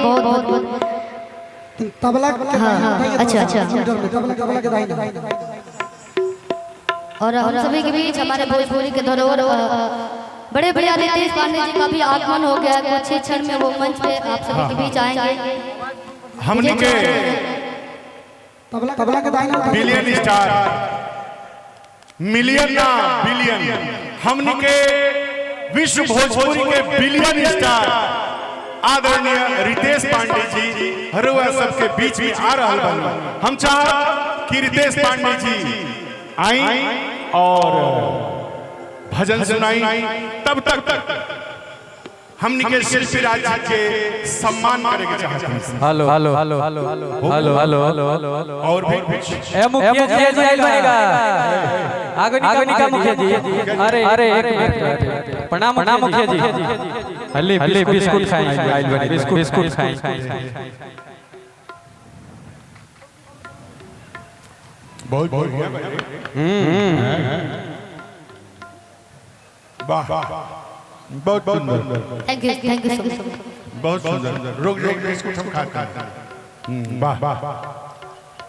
बहुत बहुत तबला हाँ अच्छा अच्छा तबला के दाई और हम सभी के बीच हमारे भोजपुरी के धरोहर बड़े भैया रितेश पांडे जी का भी आगमन हो गया है। कुछ ही क्षण में वो मंच पे आप सभी के बीच आएंगे। हमने के तबला के दाई बिलियन स्टार मिलियन ना बिलियन हमने के विश्व भोजपुरी के बिलियन स्टार आदरणीय रितेश पांडे जी हरुआ सबके बीच में आ रहा है। हम चाह कि रितेश पांडे जी आई और भजन सुनाई, तब तक हमने के शिल्पी राज जी के सम्मान करेंगे चाहते हैं। Hello hello hello hello hello hello hello hello और भी कुछ मुखिया जी आइल बनेगा आगे निका मुखिया जी। अरे अरे एक मिनट प्रणाम मुखिया जी। हल्ली हल्ली बिस्कुट खाएं आइल बने बिस्कुट खाएं। बहुत बहुत वाह बहुत बहुत थैंक यू सो मच। बहुत सुंदर रोक रोक बिस्कुट हम खाते हैं। वाह वाह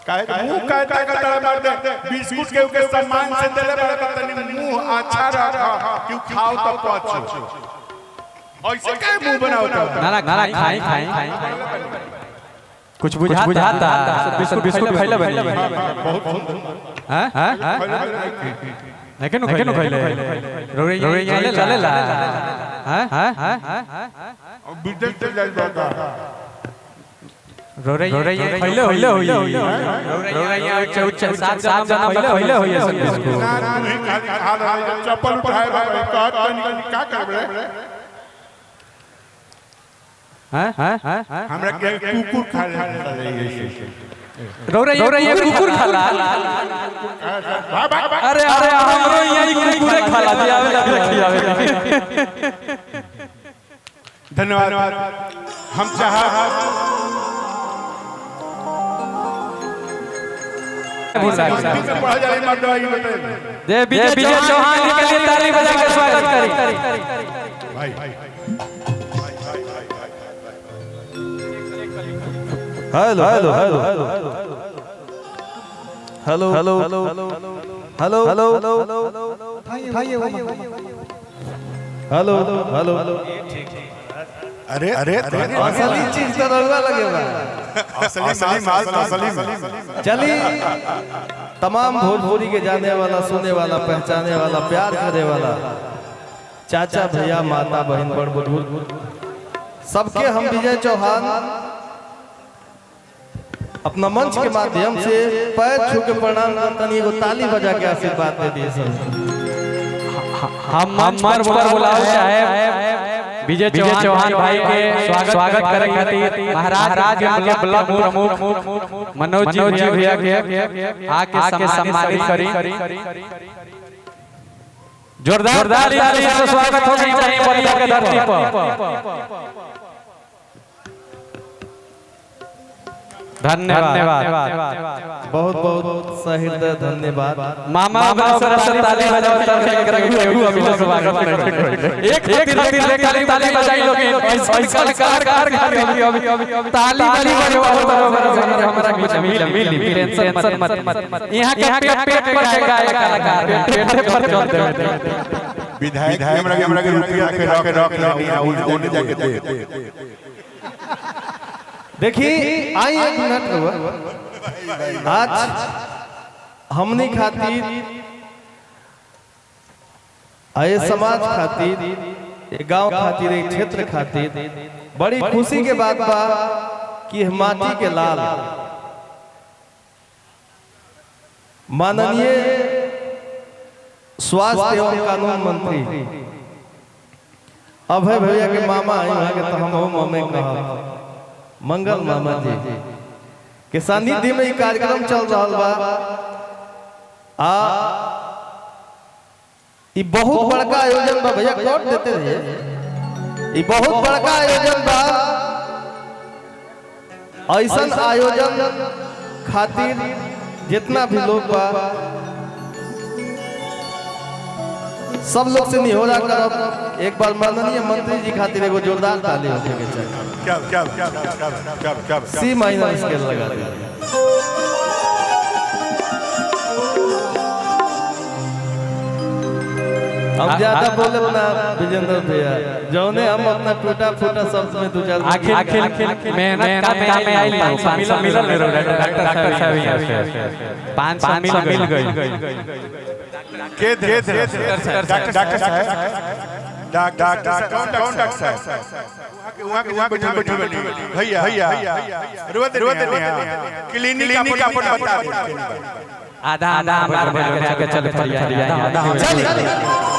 काहे मुंह काहे का तड़ा मार दे बिस्कुट के सम्मान से देले बड़ा तनी मुंह अच्छा रखा क्यों खाओ तब पाछो ऐसे काहे मुंह बनावता ना खाएं कुछ बुझाता बिस्कुट खइले बने बहुत सुंदर हां हां लेकिन खइले रोइया चलेला हां हां और विदेश से जाई बाका रोइया खइले होइले रोइया सात जना खइले होइए सब बिस्कुट ना नहीं खा रहा चप्पल उठाए का करबे हमरा के कुकुर खा ले रोइया कुकुर खाला। अरे अरे हमरो यही कुकुर खाला दियावेला खियावेला। धन्यवाद। हम चाह जय विजय चौहान जी के लिए ताली बजा कर स्वागत करें। Hello hello hello hello hello hello hello hello hello hello अरे अरे असली चीज तो रहुआ लगेगा। असली माल असली चली तमाम भोजपुरी के जाने वाला, सुने वाला, पहचाने वाला, प्यार करे वाला चाचा भैया माता बहन बड़ बुजुर्ग सबके हम विजय चौहान अपना मंच के माध्यम से पैर छू के प्रणाम करतनी, एगो ताली बजा के आशीर्वाद दे दिए सब। हम मंच पर बुलाओ चाहे विजय चौहान भाई के स्वागत करे खातिर महाराज के ब्लॉक प्रमुख मनोज जी भैया के आके सम्मानित करी। जोरदार ताली से स्वागत होना चाहिए बलिया के धरती पर। धन्यवाद बहुत बहुत सहृदय धन्यवाद। मामा ताली बजाओ स्वागत एक ताली बजाई लोग ऐसा ताली हमारा मिली टेंशन मत यहां के पेट पर गाय कलाकार पेट पर चलते विधायक हमरा के रुपया के रख लेनी है उन्हें जाके दे। देखिए आई एक मिनट हुआ आज हमने खातिर आए समाज खातिर एक गांव खातिर एक क्षेत्र खातिर बड़ी खुशी के बात बा कि माटी के लाल माननीय स्वास्थ्य एवं कानून मंत्री अभय भैया के मामा आई वहां के तो हम मम्मी कहा मंगल मामा जी के सानिध्य में ये कार्यक्रम चल रहा बा। ये बहुत बड़का आयोजन बा भैया, कोट देते रहिए। ये बहुत बड़का आयोजन बा, ऐसा आयोजन खातिर जितना भी लोग बा सब लोग से निहोरा करब एक बार माननीय मंत्री जी खातिर एगो जोरदार ताली होके चाहिए। क्या क्या क्या क्या क्या सी माइनर स्केल लगा दिया। हम ज्यादा बोले ना विजेंद्र भैया, जौने हम अपना टूटा फूटा शब्द में 2-4 आखिर मेहनत का में आई लो 500 मिलल रे डॉक्टर साहब यहाँ से 500 मिल गई के दे डॉक्टर साहब कौन डॉक्टर साहब वहाँ बैठे भैया रोते क्लिनिक अपन बता आधा आधा हमारे चल